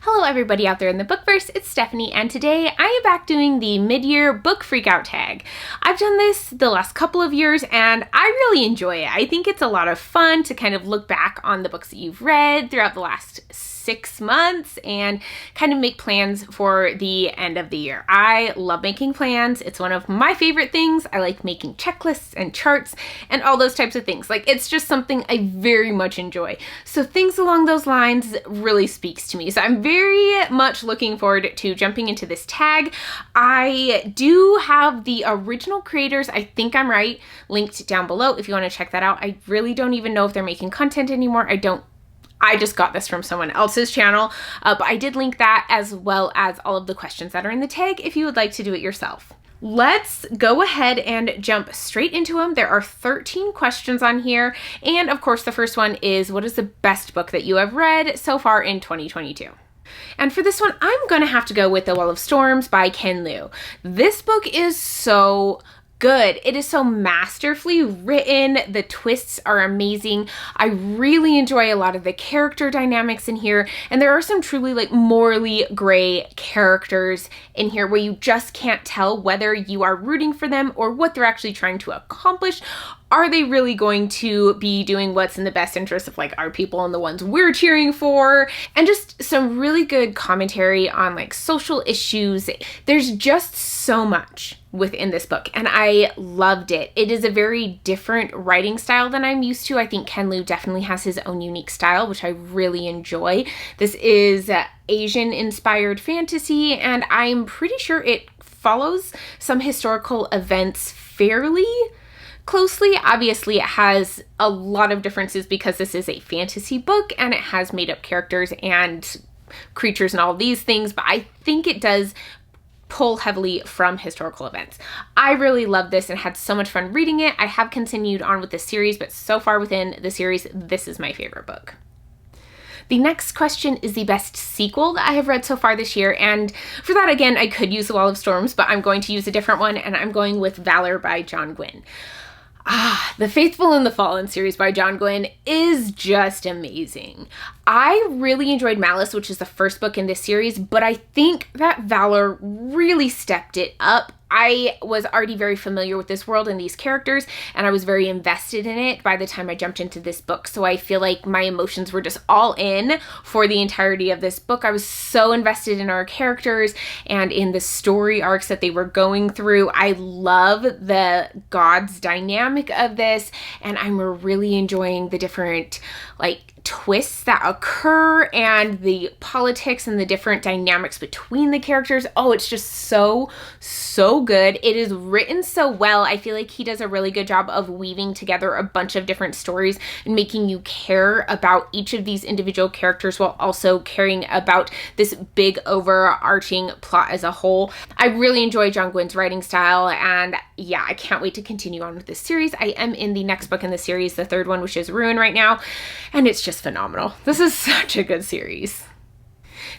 Hello everybody out there in the bookverse, it's Stephanie, and today I am back doing the mid-year book freakout tag. I've done this the last couple of years and I really enjoy it. I think it's a lot of fun to kind of look back on the books that you've read throughout the last 6 months and kind of make plans for the end of the year. I love making plans. It's one of my favorite things. I like making checklists and charts and all those types of things. Like, it's just something I very much enjoy. So things along those lines really speaks to me. So I'm very much looking forward to jumping into this tag. I do have the original creators, I think I'm right, linked down below if you want to check that out. I really don't even know if they're making content anymore. I just got this from someone else's channel, but I did link that as well as all of the questions that are in the tag if you would like to do it yourself. Let's go ahead and jump straight into them. There are 13 questions on here. And of course, the first one is, what is the best book that you have read so far in 2022? And for this one, I'm going to have to go with The Wall of Storms by Ken Liu. This book is so good. It is so masterfully written. The twists are amazing. I really enjoy a lot of the character dynamics in here. And there are some truly like morally gray characters in here where you just can't tell whether you are rooting for them or what they're actually trying to accomplish. Are they really going to be doing what's in the best interest of like our people and the ones we're cheering for? And just some really good commentary on like social issues. There's just so much within this book and I loved it. It is a very different writing style than I'm used to. I think Ken Liu definitely has his own unique style, which I really enjoy. This is Asian inspired fantasy and I'm pretty sure it follows some historical events fairly closely. Obviously, it has a lot of differences because this is a fantasy book and it has made up characters and creatures and all these things, but I think it does pull heavily from historical events. I really love this and had so much fun reading it. I have continued on with the series, but so far within the series, this is my favorite book. The next question is the best sequel that I have read so far this year, and for that, again, I could use The Wall of Storms, but I'm going to use a different one, and I'm going with Valor by John Gwynne. The Faithful and the Fallen series by John Gwynne is just amazing. I really enjoyed Malice, which is the first book in this series, but I think that Valor really stepped it up. I was already very familiar with this world and these characters, and I was very invested in it by the time I jumped into this book. So I feel like my emotions were just all in for the entirety of this book. I was so invested in our characters and in the story arcs that they were going through. I love the gods dynamic of this, and I'm really enjoying the different like twists that occur and the politics and the different dynamics between the characters. Oh, it's just so good. It is written so well. I feel like he does a really good job of weaving together a bunch of different stories and making you care about each of these individual characters while also caring about this big overarching plot as a whole. I really enjoy John Gwynne's writing style, and yeah, I can't wait to continue on with this series. I am in the next book in the series, the third one, which is Ruin right now, and it's just phenomenal. This is such a good series.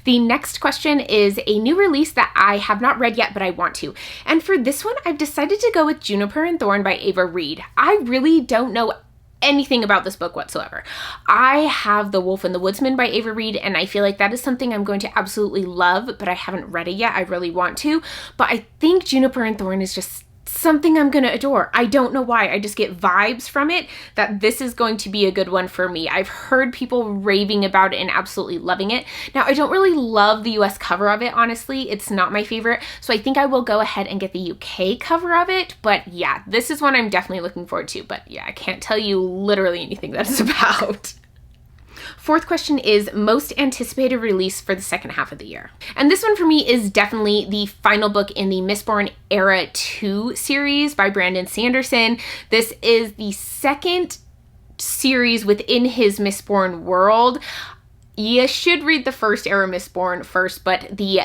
The next question is a new release that I have not read yet, but I want to. And for this one, I've decided to go with Juniper and Thorn by Ava Reid. I really don't know anything about this book whatsoever. I have The Wolf and the Woodsman by Ava Reid, and I feel like that is something I'm going to absolutely love, but I haven't read it yet. I really want to, but I think Juniper and Thorn is just something I'm gonna adore. I don't know why. I just get vibes from it that this is going to be a good one for me. I've heard people raving about it and absolutely loving it. Now, I don't really love the US cover of it, honestly. It's not my favorite, so I think I will go ahead and get the UK cover of it. But yeah, this is one I'm definitely looking forward to. But yeah, I can't tell you literally anything that it's about. Fourth question is most anticipated release for the second half of the year. And this one for me is definitely the final book in the Mistborn Era 2 series by Brandon Sanderson. This is the second series within his Mistborn world. You should read the first Era Mistborn first, but the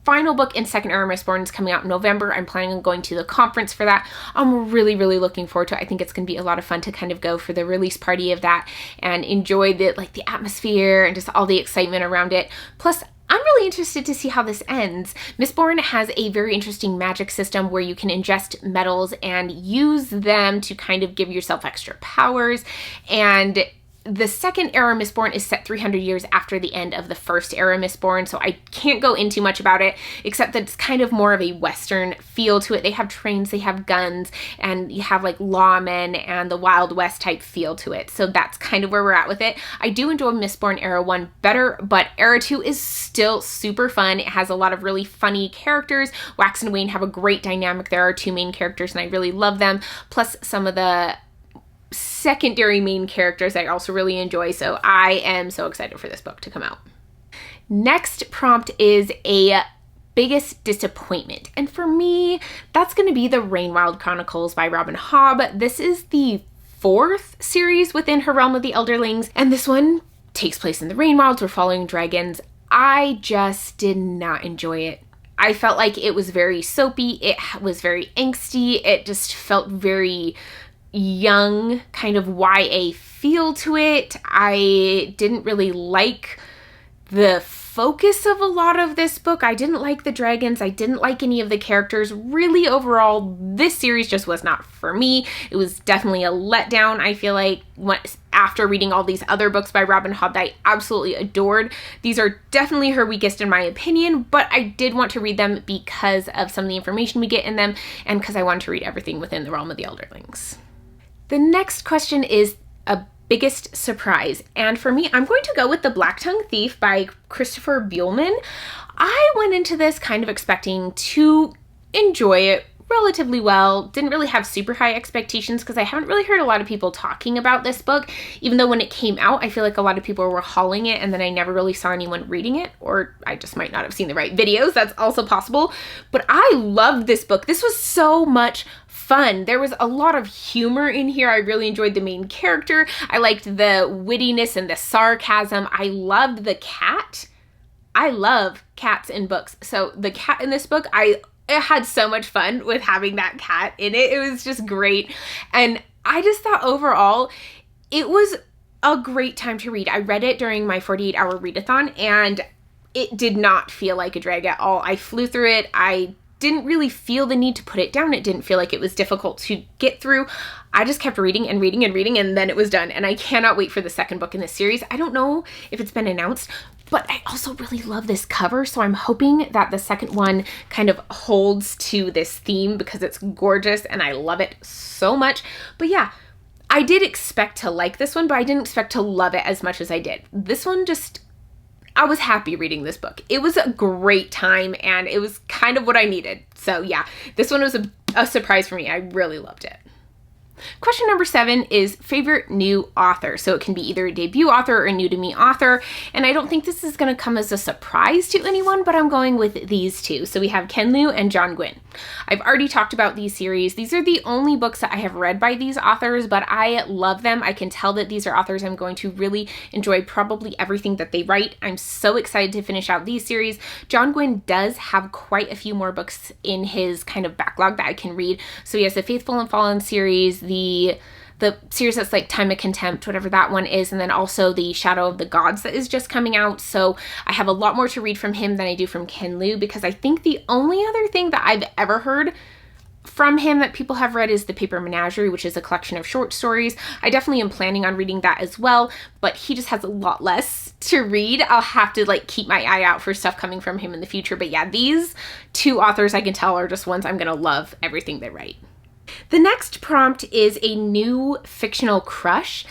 final book in second Era Mistborn is coming out in November. I'm planning on going to the conference for that. I'm really looking forward to it. I think it's going to be a lot of fun to kind of go for the release party of that and enjoy the atmosphere and just all the excitement around it. Plus, I'm really interested to see how this ends. Mistborn has a very interesting magic system where you can ingest metals and use them to kind of give yourself extra powers, and the second era Mistborn is set 300 years after the end of the first era Mistborn, so I can't go into much about it, except that it's kind of more of a Western feel to it. They have trains, they have guns, and you have like lawmen and the Wild West type feel to it. So that's kind of where we're at with it. I do enjoy Mistborn Era 1 better, but Era 2 is still super fun. It has a lot of really funny characters. Wax and Wayne have a great dynamic. There are two main characters, and I really love them. Plus some of the secondary main characters I also really enjoy, so I am so excited for this book to come out. Next prompt is a biggest disappointment, and for me, that's going to be the Rainwild Chronicles by Robin Hobb. This is the 4th series within her Realm of the Elderlings, and this one takes place in the Rainwilds. We're following dragons. I just did not enjoy it. I felt like it was very soapy, it was very angsty, it just felt very young, kind of YA feel to it. I didn't really like the focus of a lot of this book. I didn't like the dragons. I didn't like any of the characters. Really, overall, this series just was not for me. It was definitely a letdown. I feel like after reading all these other books by Robin Hobb that I absolutely adored, these are definitely her weakest in my opinion, but I did want to read them because of some of the information we get in them and because I wanted to read everything within the Realm of the Elderlings. The next question is a biggest surprise, and for me, I'm going to go with The Black Tongue Thief by Christopher Buehlman. I went into this kind of expecting to enjoy it relatively well. Didn't really have super high expectations because I haven't really heard a lot of people talking about this book, even though when it came out, I feel like a lot of people were hauling it and then I never really saw anyone reading it, or I just might not have seen the right videos. That's also possible, but I loved this book. This was so much fun. There was a lot of humor in here. I really enjoyed the main character. I liked the wittiness and the sarcasm. I loved the cat. I love cats in books. So the cat in this book, I had so much fun with having that cat in it. It was just great. And I just thought overall, it was a great time to read. I read it during my 48-hour readathon, and it did not feel like a drag at all. I flew through it. I didn't really feel the need to put it down. It didn't feel like it was difficult to get through. I just kept reading and reading and reading, and then it was done. And I cannot wait for the second book in this series. I don't know if it's been announced, but I also really love this cover, so I'm hoping that the second one kind of holds to this theme because it's gorgeous and I love it so much. But yeah, I did expect to like this one, but I didn't expect to love it as much as I did. This one just, I was happy reading this book. It was a great time and it was kind of what I needed. So yeah, this one was a surprise for me. I really loved it. Question number 7 is favorite new author. So it can be either a debut author or a new to me author. And I don't think this is going to come as a surprise to anyone, but I'm going with these two. So we have Ken Liu and John Gwynne. I've already talked about these series. These are the only books that I have read by these authors, but I love them. I can tell that these are authors I'm going to really enjoy probably everything that they write. I'm so excited to finish out these series. John Gwynne does have quite a few more books in his kind of backlog that I can read. So he has the Faithful and Fallen series, the series that's like Time of Contempt, whatever that one is, and then also the Shadow of the Gods that is just coming out. So I have a lot more to read from him than I do from Ken Liu, because I think the only other thing that I've ever heard from him that people have read is The Paper Menagerie, which is a collection of short stories. I definitely am planning on reading that as well, but he just has a lot less to read. I'll have to like keep my eye out for stuff coming from him in the future. But yeah, these two authors I can tell are just ones I'm gonna love everything they write. The next prompt is a new fictional crush.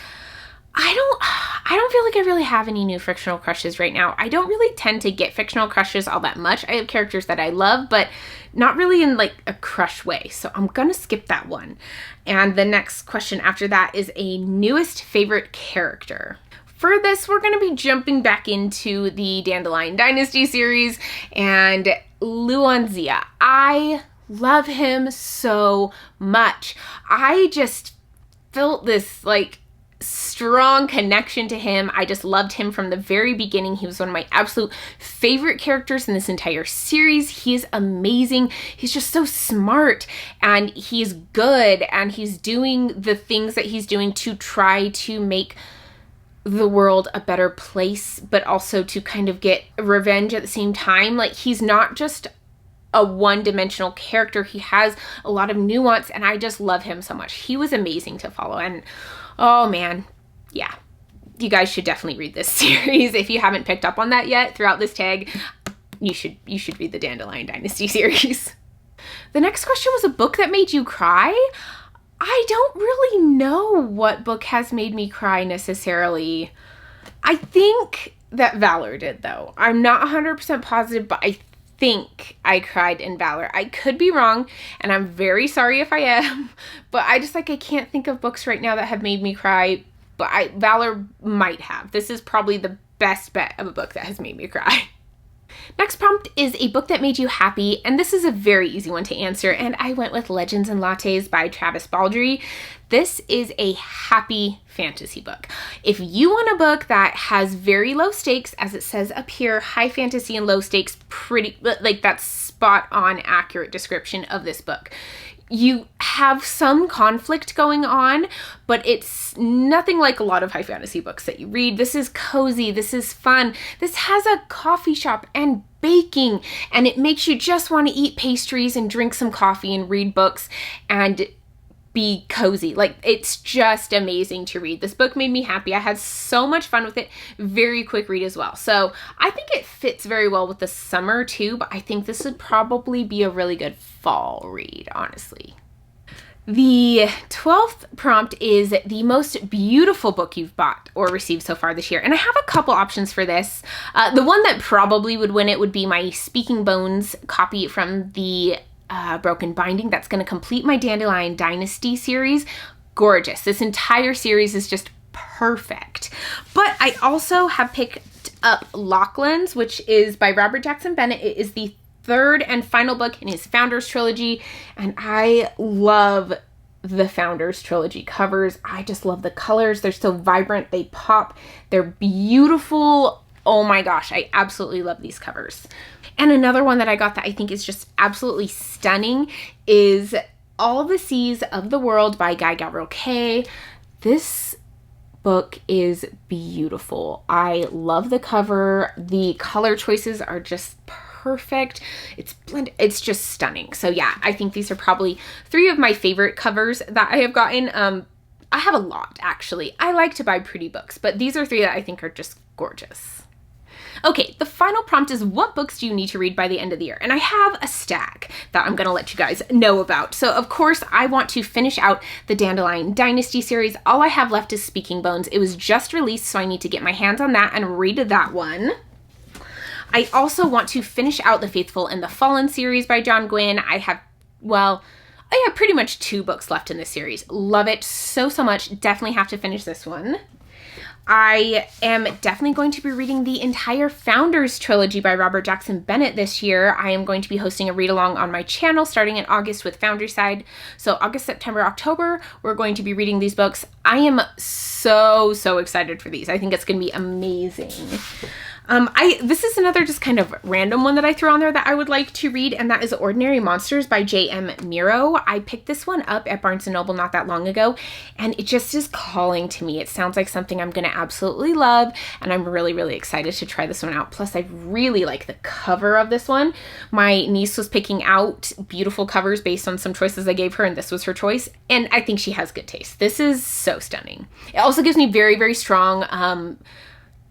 I don't feel like I really have any new fictional crushes right now. I don't really tend to get fictional crushes all that much. I have characters that I love, but not really in like a crush way. So I'm gonna skip that one. And the next question after that is a newest favorite character. For this, we're gonna be jumping back into the Dandelion Dynasty series and Luanzia. I love him so much. I just felt this like strong connection to him. I just loved him from the very beginning. He was one of my absolute favorite characters in this entire series. He is amazing. He's just so smart and he's good and he's doing the things that he's doing to try to make the world a better place, but also to kind of get revenge at the same time. Like, he's not just a one-dimensional character. He has a lot of nuance and I just love him so much. He was amazing to follow, and oh man, yeah, you guys should definitely read this series. If you haven't picked up on that yet throughout this tag, you should read the Dandelion Dynasty series. The next question was a book that made you cry. I don't really know what book has made me cry necessarily. I think that Valor did, though. I'm not 100% positive, but I think I cried in Valor. I could be wrong, and I'm very sorry if I am, but I can't think of books right now that have made me cry, but Valor might have. This is probably the best bet of a book that has made me cry. Next prompt is a book that made you happy, and this is a very easy one to answer, and I went with Legends and Lattes by Travis Baldree. This is a happy fantasy book. If you want a book that has very low stakes, as it says up here, high fantasy and low stakes, that's spot on accurate description of this book. You have some conflict going on, but it's nothing like a lot of high fantasy books that you read. This is cozy. This is fun. This has a coffee shop and baking, and it makes you just want to eat pastries and drink some coffee and read books and be cozy. It's just amazing to read. This book made me happy. I had so much fun with it. Very quick read as well. So I think it fits very well with the summer too, but I think this would probably be a really good fall read, honestly. The 12th prompt is the most beautiful book you've bought or received so far this year. And I have a couple options for this. The one that probably would win it would be my Speaking Bones copy from the Broken Binding. That's going to complete my Dandelion Dynasty series. Gorgeous. This entire series is just perfect. But I also have picked up Lachlan's, which is by Robert Jackson Bennett. It is the third and final book in his Founders trilogy, and I love the Founders trilogy covers. I just love the colors. They're so vibrant. They pop. They're beautiful. Oh my gosh, I absolutely love these covers. And another one that I got that I think is just absolutely stunning is All the Seas of the World by Guy Gavriel Kay. This book is beautiful. I love the cover. The color choices are just perfect. It's blended. It's just stunning. So yeah, I think these are probably three of my favorite covers that I have gotten. I have a lot, actually. I like to buy pretty books, but these are three that I think are just gorgeous. Okay, the final prompt is, what books do you need to read by the end of the year? And I have a stack that I'm going to let you guys know about. So of course, I want to finish out the Dandelion Dynasty series. All I have left is Speaking Bones. It was just released, so I need to get my hands on that and read that one. I also want to finish out the Faithful and the Fallen series by John Gwynne. I have pretty much 2 books left in this series. Love it so much. Definitely have to finish this one. I am definitely going to be reading the entire Founders trilogy by Robert Jackson Bennett this year. I am going to be hosting a read-along on my channel starting in August with Founders Side. So August, September, October, we're going to be reading these books. I am so excited for these. I think it's going to be amazing. This is another just kind of random one that I threw on there that I would like to read, and that is Ordinary Monsters by J.M. Miro. I picked this one up at Barnes & Noble not that long ago, and it just is calling to me. It sounds like something I'm going to absolutely love, and I'm really excited to try this one out. Plus, I really like the cover of this one. My niece was picking out beautiful covers based on some choices I gave her, and this was her choice, and I think she has good taste. This is so stunning. It also gives me very strong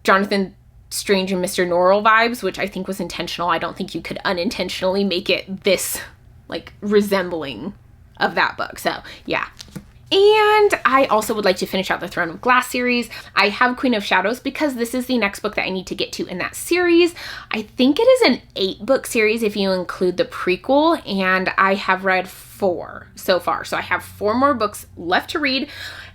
Jonathan Strange and Mr. Norrell vibes, which I think was intentional. I don't think you could unintentionally make it this resembling of that book. So yeah. And I also would like to finish out the Throne of Glass series. I have Queen of Shadows because this is the next book that I need to get to in that series. I think it is an 8-book series if you include the prequel, and I have read 4 so far. So I have 4 more books left to read,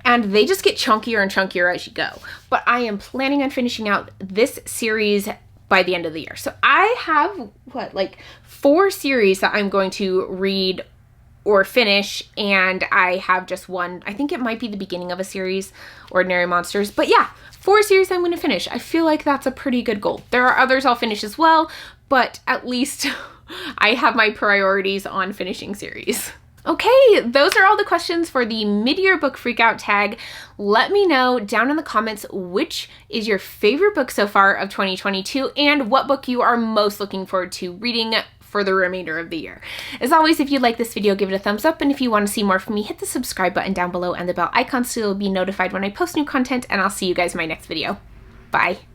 and they just get chunkier and chunkier as you go. But I am planning on finishing out this series by the end of the year. So I have, 4 series that I'm going to read or finish, and I have just one. I think it might be the beginning of a series, Ordinary Monsters. But yeah, 4 series I'm going to finish. I feel like that's a pretty good goal. There are others I'll finish as well, but at least I have my priorities on finishing series. Okay, those are all the questions for the mid-year book freakout tag. Let me know down in the comments which is your favorite book so far of 2022 and what book you are most looking forward to reading for the remainder of the year. As always, if you like this video, give it a thumbs up, and if you want to see more from me, hit the subscribe button down below and the bell icon so you'll be notified when I post new content, and I'll see you guys in my next video. Bye!